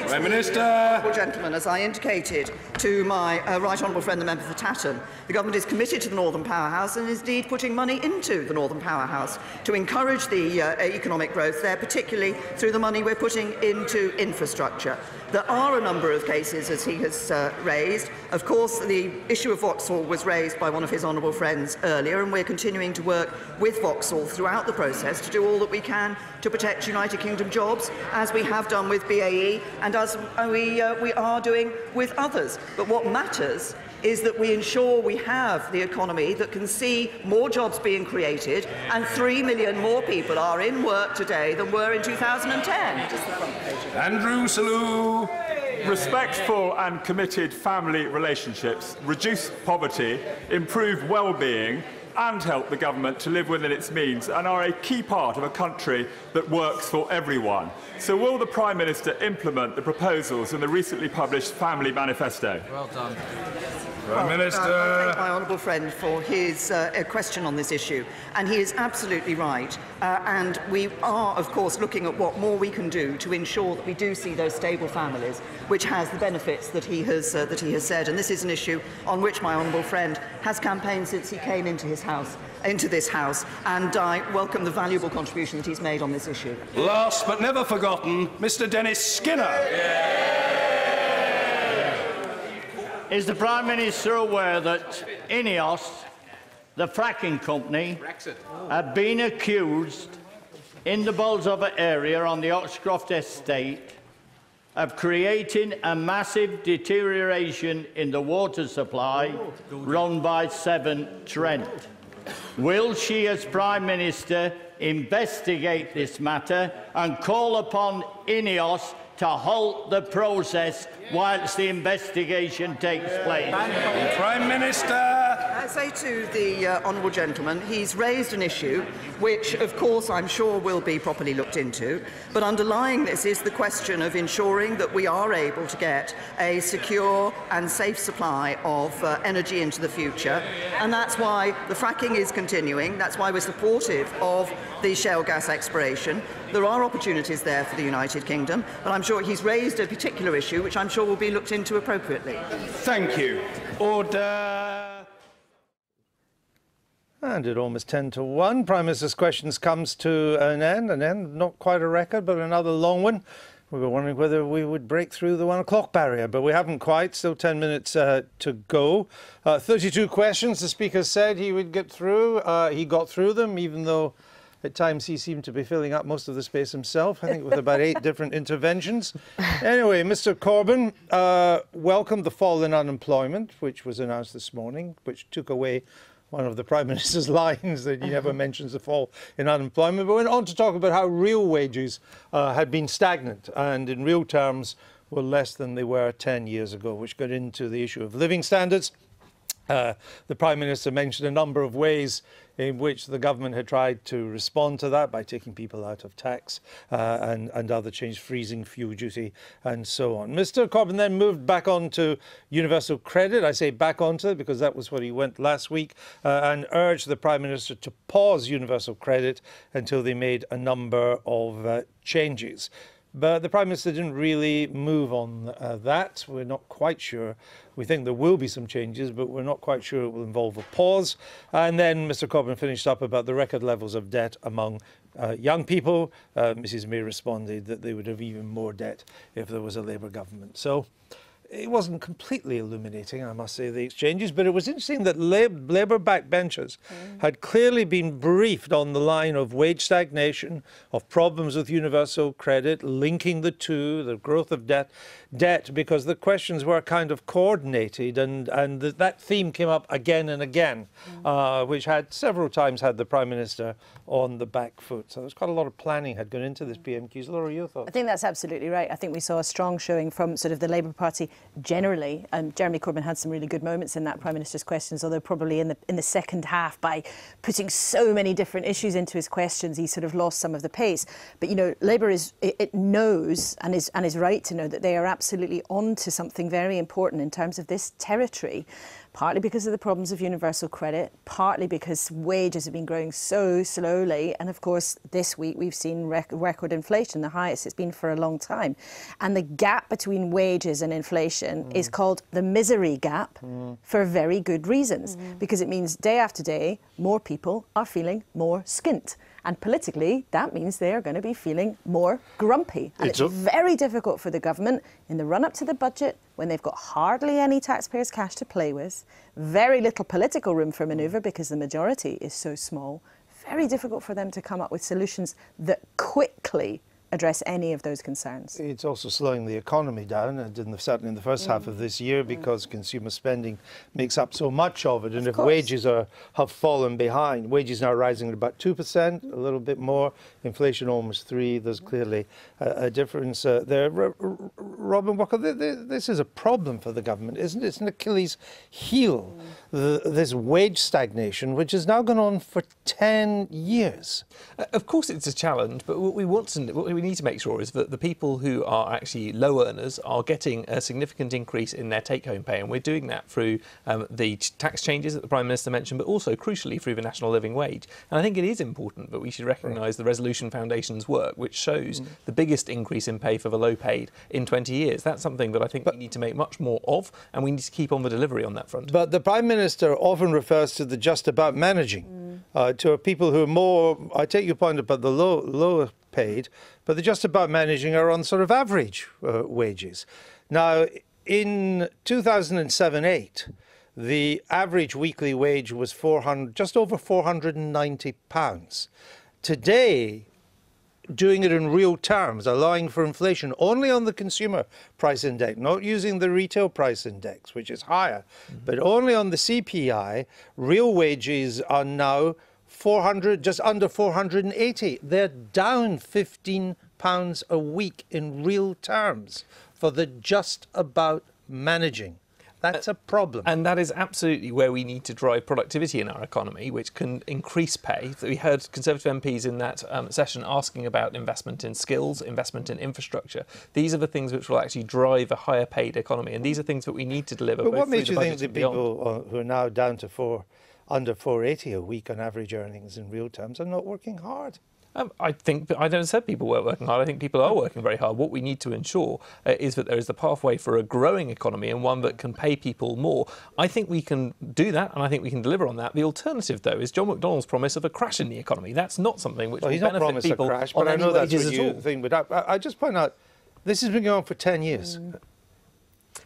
Prime Minister. Gentlemen, as I indicated to my right honourable friend, the member for Tatton, the government is committed to the Northern Powerhouse and is indeed putting money into the Northern Powerhouse to encourage the economic growth there, particularly through the money we're putting into infrastructure. There are a number of cases, as he has raised. Of course, the issue of Vauxhall was raised by one of his honourable friends earlier, and we're continuing to work with Vauxhall throughout the process to do all that we can to protect United Kingdom jobs, as we have done with BAE and as we are doing with others. But what matters is that we ensure we have the economy that can see more jobs being created, and 3 million more people are in work today than were in 2010. Andrew Selous. respectful and committed family relationships reduce poverty, improve well-being and help the government to live within its means, and are a key part of a country that works for everyone. So will the Prime Minister implement the proposals in the recently published Family Manifesto? Well done. I thank my honourable friend for his question on this issue, and he is absolutely right. And we are, of course, looking at what more we can do to ensure that we do see those stable families, which has the benefits that he has said. And this is an issue on which my honourable friend has campaigned since he came into this House, and I welcome the valuable contribution that he's made on this issue. Last but never forgotten, Mr. Dennis Skinner. Is the Prime Minister aware that INEOS, the fracking company, have been accused in the Bolsover area on the Oxcroft estate of creating a massive deterioration in the water supply run by Severn Trent? Will she, as Prime Minister, investigate this matter and call upon INEOS to halt the process whilst the investigation takes place? Prime Minister. I say to the honourable gentleman, he's raised an issue which, of course, I'm sure will be properly looked into, but underlying this is the question of ensuring that we are able to get a secure and safe supply of energy into the future, and that's why the fracking is continuing. That's why we're supportive of the shale gas exploration. There are opportunities there for the United Kingdom, but I'm sure he's raised a particular issue which I'm sure will be looked into appropriately. Thank you. Order. And at almost 10 to 1, Prime Minister's questions comes to an end, not quite a record, but another long one. We were wondering whether we would break through the 1 o'clock barrier, but we haven't quite, still 10 minutes to go. 32 questions, the Speaker said he would get through. He got through them, even though at times he seemed to be filling up most of the space himself, I think with about 8 different interventions. Anyway, Mr. Corbyn welcomed the fall in unemployment, which was announced this morning, which took away one of the Prime Minister's lines that he never mentions the fall in unemployment, but went on to talk about how real wages had been stagnant and in real terms were less than they were 10 years ago, which got into the issue of living standards. The Prime Minister mentioned a number of ways in which the government had tried to respond to that by taking people out of tax and other changes, freezing fuel duty and so on. Mr. Corbyn then moved back on to universal credit. I say back onto it because that was what he went last week, and urged the Prime Minister to pause universal credit until they made a number of changes. But the Prime Minister didn't really move on that. We're not quite sure. We think there will be some changes, but we're not quite sure it will involve a pause. And then Mr. Corbyn finished up about the record levels of debt among young people. Mrs May responded that they would have even more debt if there was a Labour government. So it wasn't completely illuminating, I must say, the exchanges, but it was interesting that Labour backbenchers had clearly been briefed on the line of wage stagnation, of problems with universal credit, linking the two, the growth of debt, because the questions were kind of coordinated, and that theme came up again and again, which had several times had the Prime Minister on the back foot. So there's quite a lot of planning had gone into this PMQs. Laura, your thoughts? I think that's absolutely right. I think we saw a strong showing from sort of the Labour Party generally, and Jeremy Corbyn had some really good moments in that Prime Minister's questions, although probably in the second half, by putting so many different issues into his questions, he sort of lost some of the pace. But, you know, Labour knows and is right to know that they are absolutely on to something very important in terms of this territory, partly because of the problems of universal credit, partly because wages have been growing so slowly, and of course this week we've seen record inflation, the highest it's been for a long time. And the gap between wages and inflation is called the misery gap for very good reasons, because it means day after day more people are feeling more skint. And politically, that means they are going to be feeling more grumpy. And it's very difficult for the government in the run-up to the budget, when they've got hardly any taxpayers' cash to play with, very little political room for manoeuvre because the majority is so small, very difficult for them to come up with solutions that quickly address any of those concerns. It's also slowing the economy down, and certainly in the first half of this year, because consumer spending makes up so much of it. And if wages have fallen behind, wages now rising at about 2%, a little bit more, inflation almost 3%, there's clearly a difference there. Robin Walker, this is a problem for the government, isn't it? It's an Achilles heel, this wage stagnation, which has now gone on for 10 years. Of course it's a challenge, but what we need to make sure is that the people who are actually low earners are getting a significant increase in their take-home pay, and we're doing that through the tax changes that the Prime Minister mentioned, but also crucially through the National Living Wage. And I think it is important that we should recognise the Resolution Foundation's work, which shows the biggest increase in pay for the low paid in 20 years. That's something that I think we need to make much more of, and we need to keep on the delivery on that front. But the Prime Minister often refers to the just about managing, to people who are more, I take your point about the lower paid, but the just about managing are on sort of average wages. Now, in 2007-8, the average weekly wage was just over £490. Today, doing it in real terms, allowing for inflation only on the consumer price index, not using the retail price index, which is higher, but only on the CPI, real wages are now just under 480. They're down £15 a week in real terms for the just about managing. That's a problem. And that is absolutely where we need to drive productivity in our economy, which can increase pay. We heard Conservative MPs in that session asking about investment in skills, investment in infrastructure. These are the things which will actually drive a higher paid economy, and these are things that we need to deliver. But what makes you think that people who are now down to under 480 a week on average earnings in real terms are not working hard? I don't say people weren't working hard. I think people are working very hard. What we need to ensure is that there is the pathway for a growing economy and one that can pay people more. I think we can do that, and I think we can deliver on that. The alternative, though, is John McDonnell's promise of a crash in the economy. That's not something which will benefit people. He's not promised a crash, but I know that's what you think. But I just point out, this has been going on for 10 years.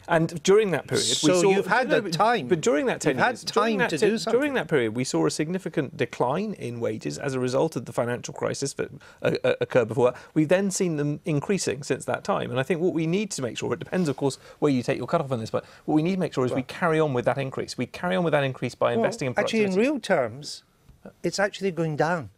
And during that period, you've had the time. But during that 10 years, time to do something. During that period, we saw a significant decline in wages as a result of the financial crisis that occurred before. We've then seen them increasing since that time. And I think what we need to make sure, it depends, of course, where you take your cut-off on this, but what we need to make sure is we carry on with that increase. We carry on with that increase by investing in productivity. Actually, in real terms, it's actually going down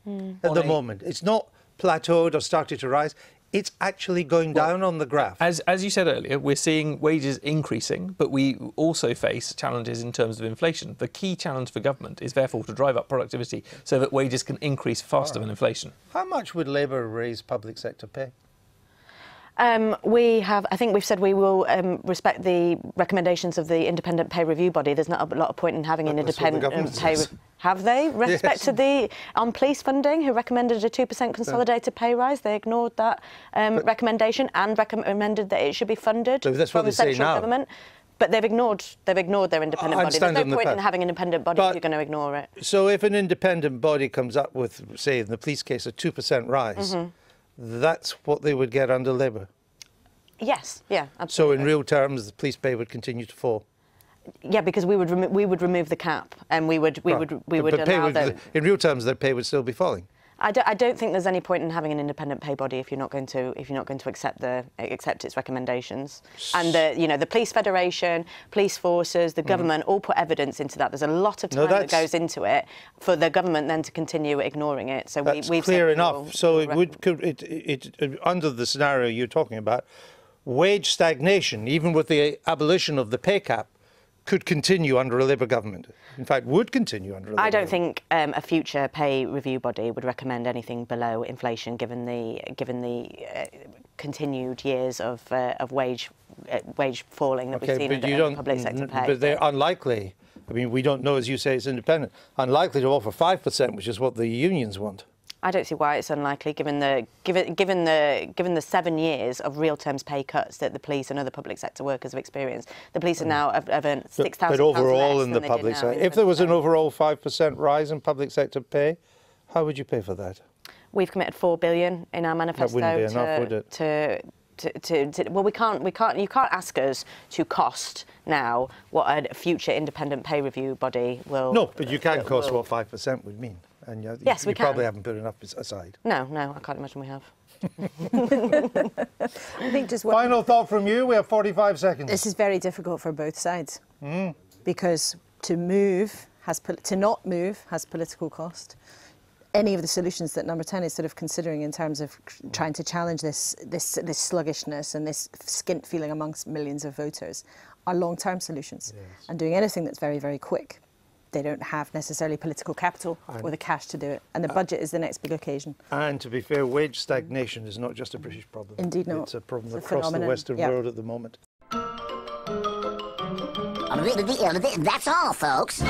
at the moment. It's not plateaued or started to rise. It's actually going down on the graph. As you said earlier, we're seeing wages increasing, but we also face challenges in terms of inflation. The key challenge for government is therefore to drive up productivity so that wages can increase faster than inflation. How much would Labour raise public sector pay? I think we've said we will respect the recommendations of the independent pay review body. There's not a lot of point in having an independent pay review. Have they respected on police funding, who recommended a 2% consolidated pay rise? They ignored that recommendation and recommended that it should be funded from the central government. But they've ignored their independent body. There's no point in having an independent body if you're going to ignore it. So if an independent body comes up with, say, in the police case, a 2% rise, that's what they would get under Labour? Yes, yeah, absolutely. So in real terms, the police pay would continue to fall? Yeah, because we would remove the cap, and we would allow them. In real terms, their pay would still be falling. I don't think there's any point in having an independent pay body if you're not going to accept its recommendations. And the Police Federation, police forces, the government all put evidence into that. There's a lot of time that goes into it for the government then to continue ignoring it. So that's clear enough. So under the scenario you're talking about, wage stagnation, even with the abolition of the pay cap, could continue under a Labour government. In fact, would continue under a Labour I don't think a future pay review body would recommend anything below inflation, given the continued years of wage falling that we've seen in public sector pay. But they're unlikely. I mean, we don't know, as you say, it's independent. Unlikely to offer 5%, which is what the unions want. I don't see why it's unlikely, given the 7 years of real terms pay cuts that the police and other public sector workers have experienced. The police are now have earned £6,000 But overall less in the than public they did now. sector, if there was an overall 5% rise in public sector pay, how would you pay for that? We've committed £4 billion in our manifesto. That wouldn't be enough, would it? Well, you can't ask us to cost now what a future independent pay review body will. No, but you can cost what 5% would mean. And yes, you probably haven't put enough aside. No, I can't imagine we have. I think just final thought from you. We have 45 seconds. This is very difficult for both sides because to not move has political cost. Any of the solutions that Number 10 is sort of considering in terms of trying to challenge this sluggishness and this skint feeling amongst millions of voters are long-term solutions. Yes. And doing anything that's very, very quick, they don't have necessarily political capital or the cash to do it. And the budget is the next big occasion. And to be fair, wage stagnation is not just a British problem. Indeed not. It's a problem across the Western world at the moment. That's all, folks.